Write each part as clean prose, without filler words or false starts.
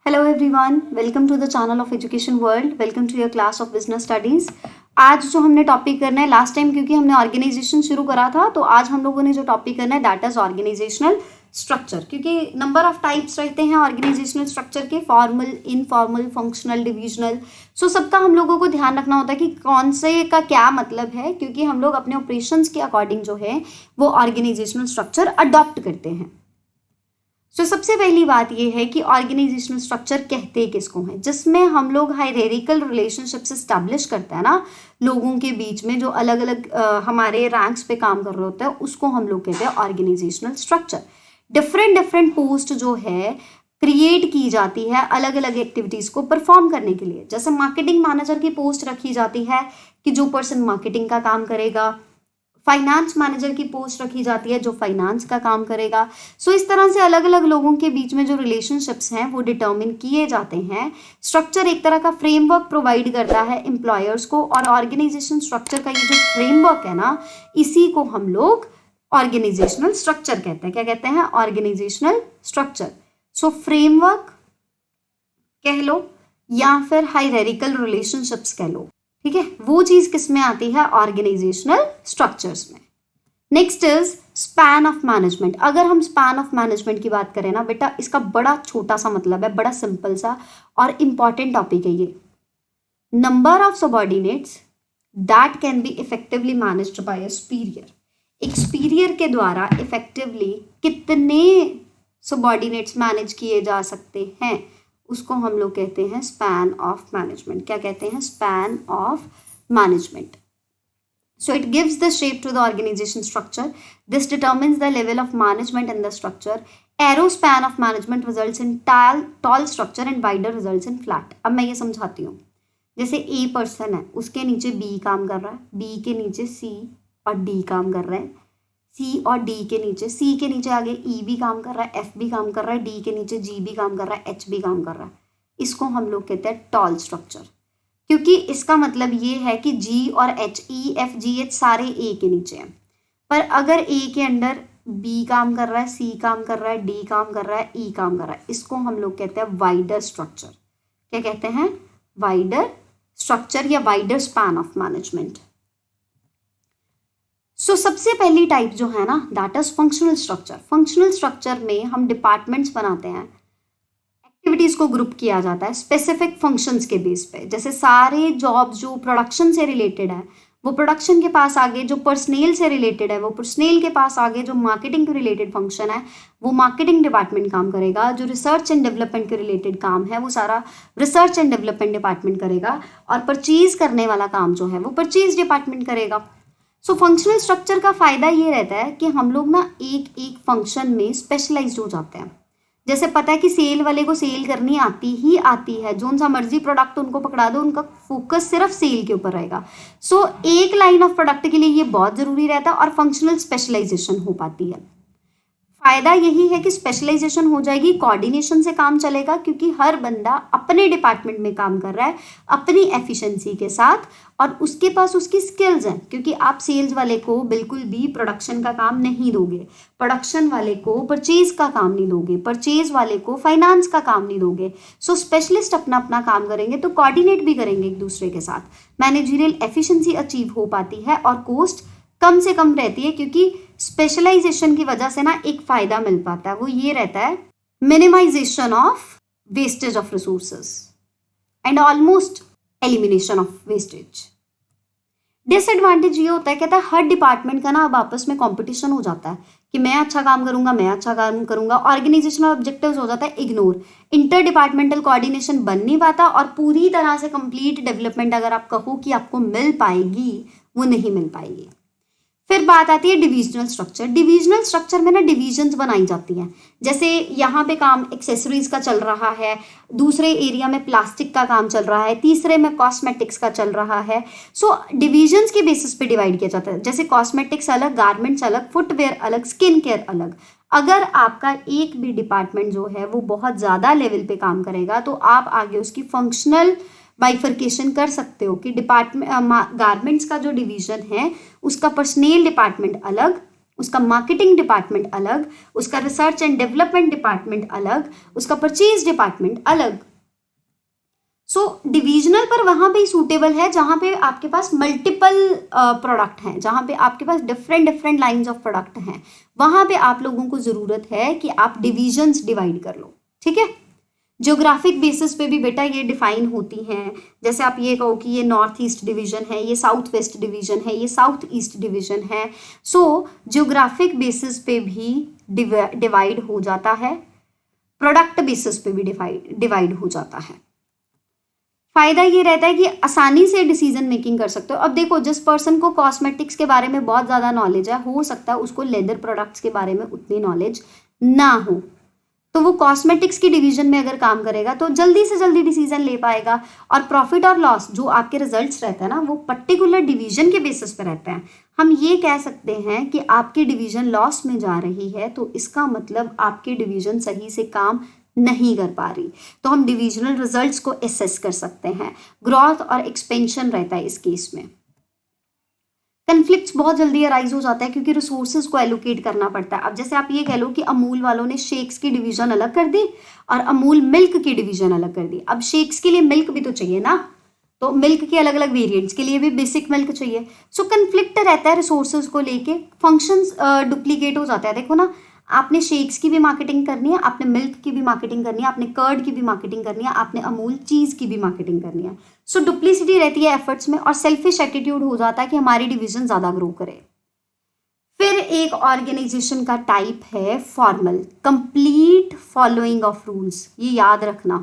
Hello everyone, welcome to the channel of Education World. Welcome to your class of Business Studies. आज जो हमने topic करना है, last time क्योंकि हमने ऑर्गेनाइजेशन शुरू करा था, तो आज हम लोगों ने जो टॉपिक करना है दैट इज ऑर्गेनाइजेशनल स्ट्रक्चर. क्योंकि नंबर ऑफ टाइप्स रहते हैं ऑर्गेनाइजेशनल स्ट्रक्चर के, फॉर्मल, इनफॉर्मल, फंक्शनल, डिविजनल. सो सबका हम लोगों को ध्यान रखना होता है कि कौन से का क्या मतलब है, क्योंकि हम लोग अपने ऑपरेशंस के अकॉर्डिंग जो है वो ऑर्गेनाइजेशनल स्ट्रक्चर अडॉप्ट करते हैं. तो सबसे पहली बात यह है कि ऑर्गेनाइजेशनल स्ट्रक्चर कहते किसको हैं, जिसमें हम लोग हायरार्किकल रिलेशनशिप्स एस्टैब्लिश करते हैं ना लोगों के बीच में, जो अलग अलग हमारे रैंक्स पे काम कर रहे होते हैं, उसको हम लोग कहते हैं ऑर्गेनाइजेशनल स्ट्रक्चर. डिफरेंट पोस्ट जो है क्रिएट की जाती है अलग अलग एक्टिविटीज़ को परफॉर्म करने के लिए. जैसे मार्केटिंग मैनेजर की पोस्ट रखी जाती है कि जो पर्सन मार्केटिंग का काम करेगा. फाइनेंस मैनेजर की पोस्ट रखी जाती है जो फाइनेंस का काम करेगा. सो इस तरह से अलग अलग लोगों के बीच में जो रिलेशनशिप्स हैं वो डिटर्मिन किए जाते हैं. स्ट्रक्चर एक तरह का फ्रेमवर्क प्रोवाइड करता है एम्प्लॉयर्स को, और ऑर्गेनाइजेशन स्ट्रक्चर का ये जो फ्रेमवर्क है ना, इसी को हम लोग ऑर्गेनाइजेशनल स्ट्रक्चर कहते हैं. क्या कहते हैं? Organisational structure. सो फ्रेमवर्क कह लो या फिर हायरार्किकल रिलेशनशिप्स कह लो, ठीक है, वो चीज किस में आती है? ऑर्गेनाइजेशनल स्ट्रक्चर्स में. Next is span of management. अगर हम स्पैन ऑफ मैनेजमेंट की बात करें ना बेटा, इसका बड़ा छोटा सा मतलब है, बड़ा सिंपल सा और इंपॉर्टेंट टॉपिक है ये. Number of subordinates that can be effectively managed by a superior. एक सुपीरियर के द्वारा इफेक्टिवली कितने सबऑर्डिनेट्स मैनेज किए जा सकते हैं, उसको हम लोग कहते हैं स्पैन ऑफ मैनेजमेंट. क्या कहते हैं? Span of management. So it gives the shape to the organization structure. This determines the level of management in the structure. Narrow span of management results in tall structure and wider results in flat. अब मैं ये समझाती हूँ. जैसे a person है, उसके नीचे B काम कर रहा है, बी के नीचे सी और डी काम कर रहे हैं, सी और डी के नीचे, सी के नीचे आगे ई भी काम कर रहा है, एफ भी काम कर रहा है, डी के नीचे जी भी काम कर रहा है, एच भी काम कर रहा है. इसको हम लोग कहते हैं टॉल स्ट्रक्चर, क्योंकि इसका मतलब ये है कि जी और H, E F G H सारे ए के नीचे हैं. पर अगर ए के अंडर बी काम कर रहा है, सी काम कर रहा है, डी काम कर रहा है, ई काम कर रहा है, इसको हम लोग कहते हैं वाइडर स्ट्रक्चर. क्या कहते हैं? वाइडर स्ट्रक्चर या वाइडर स्पैन ऑफ मैनेजमेंट. सो सबसे पहली टाइप जो है ना that is functional structure. Functional structure में हम डिपार्टमेंट्स बनाते हैं, एक्टिविटीज को ग्रुप किया जाता है स्पेसिफिक फंक्शंस के बेस पे. जैसे सारे जॉब जो प्रोडक्शन से रिलेटेड है वो प्रोडक्शन के पास आगे, जो पर्सनेल से रिलेटेड है वो पर्सनेल के पास आगे, जो मार्केटिंग के रिलेटेड फंक्शन है वो मार्केटिंग डिपार्टमेंट काम करेगा, जो रिसर्च एंड डेवलपमेंट के रिलेटेड काम है वो सारा रिसर्च एंड डेवलपमेंट डिपार्टमेंट करेगा, और परचेज करने वाला काम जो है वो परचेज डिपार्टमेंट करेगा. सो फंक्शनल स्ट्रक्चर का फायदा ये रहता है कि हम लोग ना एक एक फंक्शन में स्पेशलाइज्ड हो जाते हैं. जैसे पता है कि सेल वाले को सेल करनी आती है, जो सा मर्जी प्रोडक्ट उनको पकड़ा दो, उनका फोकस सिर्फ सेल के ऊपर रहेगा. सो एक लाइन ऑफ प्रोडक्ट के लिए ये बहुत ज़रूरी रहता है और फंक्शनल स्पेशलाइजेशन हो पाती है. फायदा यही है कि स्पेशलाइजेशन हो जाएगी, कोऑर्डिनेशन से काम चलेगा, क्योंकि हर बंदा अपने डिपार्टमेंट में काम कर रहा है अपनी एफिशिएंसी के साथ, और उसके पास उसकी स्किल्स हैं. क्योंकि आप सेल्स वाले को बिल्कुल भी प्रोडक्शन का काम नहीं दोगे, प्रोडक्शन वाले को परचेज का काम नहीं दोगे, परचेज वाले को फाइनेंस का काम नहीं दोगे. सो स्पेशलिस्ट अपना अपना काम करेंगे तो कोऑर्डिनेट भी करेंगे एक दूसरे के साथ. मैनेजरियल एफिशिएंसी अचीव हो पाती है और कॉस्ट कम से कम रहती है, क्योंकि स्पेशलाइजेशन की वजह से ना एक फायदा मिल पाता है, वो ये रहता है minimization of wastage of resources and almost elimination of wastage. Disadvantage ये होता है, कहता है हर डिपार्टमेंट का ना अब आपस में कंपटीशन हो जाता है कि मैं अच्छा काम करूंगा, मैं अच्छा काम करूंगा. ऑर्गेनाइजेशनल ऑब्जेक्टिव्स हो जाता है इग्नोर, इंटर डिपार्टमेंटल कोऑर्डिनेशन बन नहीं पाता, और पूरी तरह से कंप्लीट डेवलपमेंट अगर आप कहो कि आपको मिल पाएगी, वो नहीं मिल पाएगी. फिर बात आती है डिविजनल स्ट्रक्चर. डिविजनल स्ट्रक्चर में ना डिविजन्स बनाई जाती हैं. जैसे यहाँ पे काम एक्सेसरीज का चल रहा है, दूसरे एरिया में प्लास्टिक का काम चल रहा है, तीसरे में कॉस्मेटिक्स का चल रहा है. सो डिविजन्स के बेसिस पे डिवाइड किया जाता है. जैसे कॉस्मेटिक्स अलग, गारमेंट्स अलग, फुटवेयर अलग, स्किन केयर अलग. अगर आपका एक भी डिपार्टमेंट जो है वो बहुत ज़्यादा लेवल पे काम करेगा तो आप आगे उसकी फंक्शनल बाइफर्केशन कर सकते हो कि डिपार्टमेंट गारमेंट्स का जो डिवीजन है उसका पर्सनेल डिपार्टमेंट अलग, उसका मार्केटिंग डिपार्टमेंट अलग, उसका रिसर्च एंड डेवलपमेंट डिपार्टमेंट अलग, उसका परचेज डिपार्टमेंट अलग। सो डिविजनल पर वहां पे सूटेबल है जहां पे आपके पास मल्टीपल प्रोडक्ट हैं, जहां पे आपके पास different different lines of product हैं, वहां पे आप लोगों को जरूरत है कि आप डिविजन्स डिवाइड कर लो। ठीक है, ज्योग्राफिक बेसिस पे भी बेटा ये डिफाइन होती हैं। जैसे आप ये कहो कि ये नॉर्थ ईस्ट डिवीजन है, ये साउथ वेस्ट डिवीजन है, ये साउथ ईस्ट डिवीजन है। सो ज्योग्राफिक बेसिस पे भी डिवाइड हो जाता है, प्रोडक्ट बेसिस पे भी डिवाइड हो जाता है। फायदा ये रहता है कि आसानी से डिसीजन मेकिंग कर सकते हो। अब देखो, जिस पर्सन को कॉस्मेटिक्स के बारे में बहुत ज़्यादा नॉलेज है, हो सकता है उसको लेदर प्रोडक्ट्स के बारे में उतनी नॉलेज ना हो, तो वो कॉस्मेटिक्स की डिवीजन में अगर काम करेगा तो जल्दी से जल्दी डिसीजन ले पाएगा। और प्रॉफिट और लॉस जो आपके रिजल्ट्स रहते हैं ना, वो पर्टिकुलर डिवीजन के बेसिस पे रहते हैं। हम ये कह सकते हैं कि आपकी डिवीजन लॉस में जा रही है तो इसका मतलब आपकी डिवीजन सही से काम नहीं कर पा रही, तो हम डिविजनल रिजल्ट्स को एसेस कर सकते हैं। ग्रोथ और एक्सपेंशन रहता है इस केस में। कन्फ्लिक्ट्स बहुत जल्दी अराइज हो जाता है क्योंकि रिसोर्सेज को एलोकेट करना पड़ता है। अब जैसे आप ये कह लो कि अमूल वालों ने शेक्स की डिवीजन अलग कर दी और अमूल मिल्क की डिवीजन अलग कर दी। अब शेक्स के लिए मिल्क भी तो चाहिए ना, तो मिल्क के अलग अलग वेरिएंट्स के लिए भी बेसिक मिल्क चाहिए। सो कन्फ्लिक्ट रहता है रिसोर्सेज को लेके, फंक्शंस डुप्लीकेट हो जाता है। देखो ना, आपने शेक्स की भी मार्केटिंग करनी है, आपने मिल्क की भी मार्केटिंग करनी है, आपने कर्ड की भी मार्केटिंग करनी है, आपने अमूल चीज़ की भी मार्केटिंग करनी है। सो डुप्लीसिटी रहती है एफर्ट्स में और सेल्फिश एटीट्यूड हो जाता है कि हमारी डिवीजन ज़्यादा ग्रो करे। फिर एक ऑर्गेनाइजेशन का टाइप है formal, complete following of rules. ये याद रखना,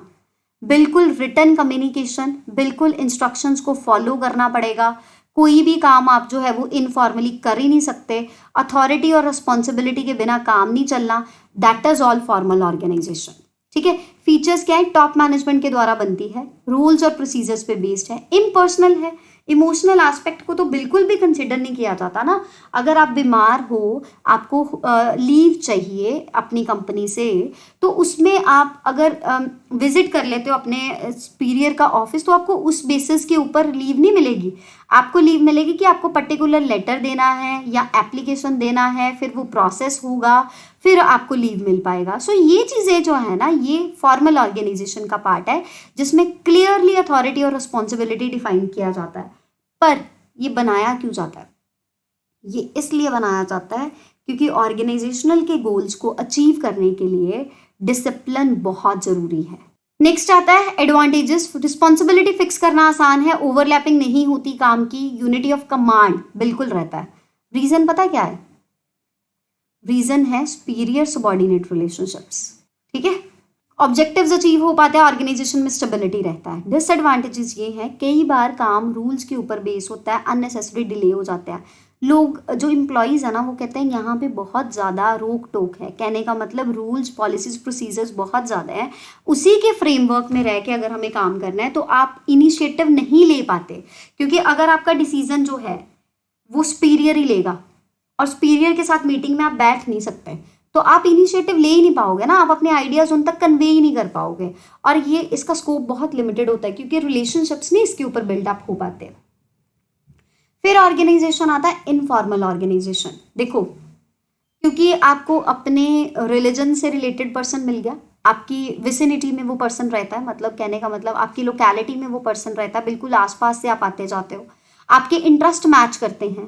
बिल्कुल रिटन कम्युनिकेशन, बिल्कुल इंस्ट्रक्शंस को फॉलो करना पड़ेगा। कोई भी काम आप जो है वो इनफॉर्मली कर ही नहीं सकते। अथॉरिटी और रिस्पॉन्सिबिलिटी के बिना काम नहीं चलना। That is all formal organization. ठीक है, फीचर्स क्या है? टॉप मैनेजमेंट के द्वारा बनती है, रूल्स और प्रोसीजर्स पे बेस्ड है, इम्पर्सनल है। इमोशनल एस्पेक्ट को तो बिल्कुल भी कंसिडर नहीं किया जाता ना। अगर आप बीमार हो, आपको लीव चाहिए अपनी कंपनी से, तो उसमें आप अगर विजिट कर लेते हो अपने सुपीरियर का ऑफिस, तो आपको उस बेसिस के ऊपर लीव नहीं मिलेगी। आपको लीव मिलेगी कि आपको पर्टिकुलर लेटर देना है या एप्लीकेशन देना है, फिर वो प्रोसेस होगा, फिर आपको लीव मिल पाएगा। सो ये चीज़ें जो है ना, ये फॉर्मल ऑर्गेनाइजेशन का पार्ट है जिसमें क्लियरली अथॉरिटी और रिस्पॉन्सिबिलिटी डिफाइन किया जाता है। पर ये बनाया क्यों जाता है? ये इसलिए बनाया जाता है क्योंकि ऑर्गेनाइजेशनल के गोल्स को अचीव करने के लिए डिसिप्लिन बहुत जरूरी है। नेक्स्ट आता है एडवांटेजेस। रिस्पॉन्सिबिलिटी फिक्स करना आसान है, ओवरलैपिंग नहीं होती काम की, यूनिटी ऑफ कमांड बिल्कुल रहता है। रीजन पता क्या है? रीजन है सुपीरियर सबॉर्डिनेट रिलेशनशिप्स। ठीक है, ऑब्जेक्टिव्स अचीव हो पाते हैं, ऑर्गेनाइजेशन में स्टेबिलिटी रहता है। डिसएडवांटेजेस ये हैं, कई बार काम रूल्स के ऊपर बेस होता है, अननेसेसरी डिले हो जाता है। लोग जो एम्प्लॉयज़ है ना, वो कहते हैं यहाँ पे बहुत ज़्यादा रोक टोक है। कहने का मतलब रूल्स, पॉलिसीज, प्रोसीजर्स बहुत ज़्यादा है, उसी के फ्रेमवर्क में रह के अगर हमें काम करना है तो आप इनिशिएटिव नहीं ले पाते। क्योंकि अगर आपका डिसीजन जो है वो सुपीरियर ही लेगा और सुपीरियर के साथ मीटिंग में आप बैठ नहीं सकते, तो आप इनिशिएटिव ले ही नहीं पाओगे ना, आप अपने आइडियाज़ उन तक कन्वे ही नहीं कर पाओगे। और ये इसका स्कोप बहुत लिमिटेड होता है क्योंकि रिलेशनशिप्स नहीं इसके ऊपर बिल्डअप हो पाते। फिर ऑर्गेनाइजेशन आता है इनफॉर्मल ऑर्गेनाइजेशन। देखो, क्योंकि आपको अपने रिलीजन से रिलेटेड पर्सन मिल गया, आपकी विसिनिटी में वो पर्सन रहता है, मतलब कहने का मतलब आपकी लोकेलिटी में वो पर्सन रहता है, बिल्कुल आसपास से आप आते जाते हो, आपके इंटरेस्ट मैच करते हैं,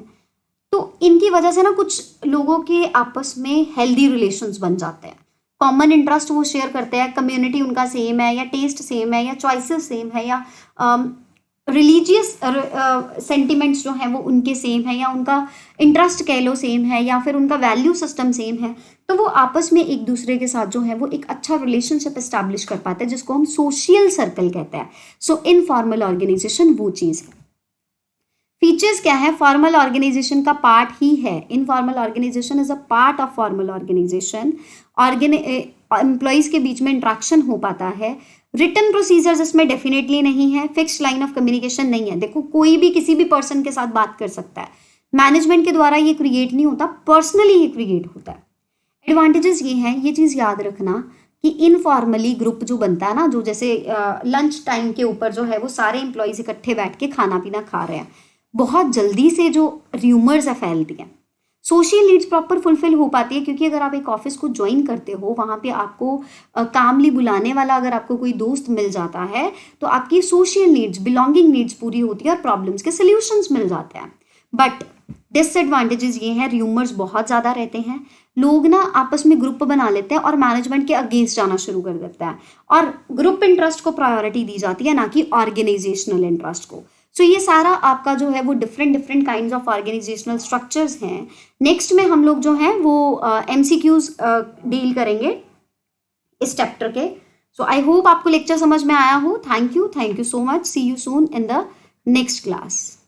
तो इनकी वजह से ना कुछ लोगों के आपस में हेल्दी रिलेशंस बन जाते हैं। कॉमन इंटरेस्ट वो शेयर करते हैं, कम्युनिटी उनका सेम है, या टेस्ट सेम है, या चॉइसेस सेम है, या रिलीजियस सेंटिमेंट्स जो हैं वो उनके सेम है, या उनका इंटरेस्ट कह लो सेम है, या फिर उनका वैल्यू सिस्टम सेम है, तो वो आपस में एक दूसरे के साथ जो है वो एक अच्छा रिलेशनशिप एस्टैब्लिश कर पाते हैं, जिसको हम सोशल सर्कल कहते हैं। सो इनफॉर्मल ऑर्गेनाइजेशन वो चीज़ है। फीचर्स क्या है? फॉर्मल ऑर्गेनाइजेशन का पार्ट ही है। Informal organization is a part of formal organization. Employees के बीच में इंट्रैक्शन हो पाता है। रिटन प्रोसीजर्स इसमें डेफिनेटली नहीं है। फिक्स्ड लाइन ऑफ कम्युनिकेशन नहीं है। देखो, कोई भी किसी भी पर्सन के साथ बात कर सकता है, मैनेजमेंट के द्वारा ये क्रिएट नहीं होता, पर्सनली ये क्रिएट होता है। एडवांटेजेस ये हैं, ये चीज़ याद रखना कि इनफॉर्मली ग्रुप जो बनता है ना, जो जैसे लंच टाइम के ऊपर जो है वो सारे एम्प्लॉयज़ इकट्ठे बैठ के खाना पीना खा रहे हैं, बहुत जल्दी से जो र्यूमर्स है फैलती हैं। सोशल नीड्स प्रॉपर फुलफिल हो पाती है, क्योंकि अगर आप एक ऑफिस को ज्वाइन करते हो, वहाँ पे आपको कामली बुलाने वाला अगर आपको कोई दोस्त मिल जाता है, तो आपकी सोशल नीड्स, बिलोंगिंग नीड्स पूरी होती है और प्रॉब्लम्स के सोल्यूशंस मिल जाते हैं। बट डिसएडवांटेजेस ये हैं, र्यूमर्स बहुत ज़्यादा रहते हैं, लोग ना आपस में ग्रुप बना लेते हैं और मैनेजमेंट के अगेंस्ट जाना शुरू कर देते हैं, और ग्रुप इंटरेस्ट को प्रायोरिटी दी जाती है, ना कि ऑर्गेनाइजेशनल इंटरेस्ट को। सो ये सारा आपका जो है वो different different kinds of organizational structures हैं। नेक्स्ट में हम लोग जो हैं वो MCQs डील करेंगे इस चैप्टर के। सो आई होप आपको लेक्चर समझ में आया हो। Thank you so much. See you soon in the next class.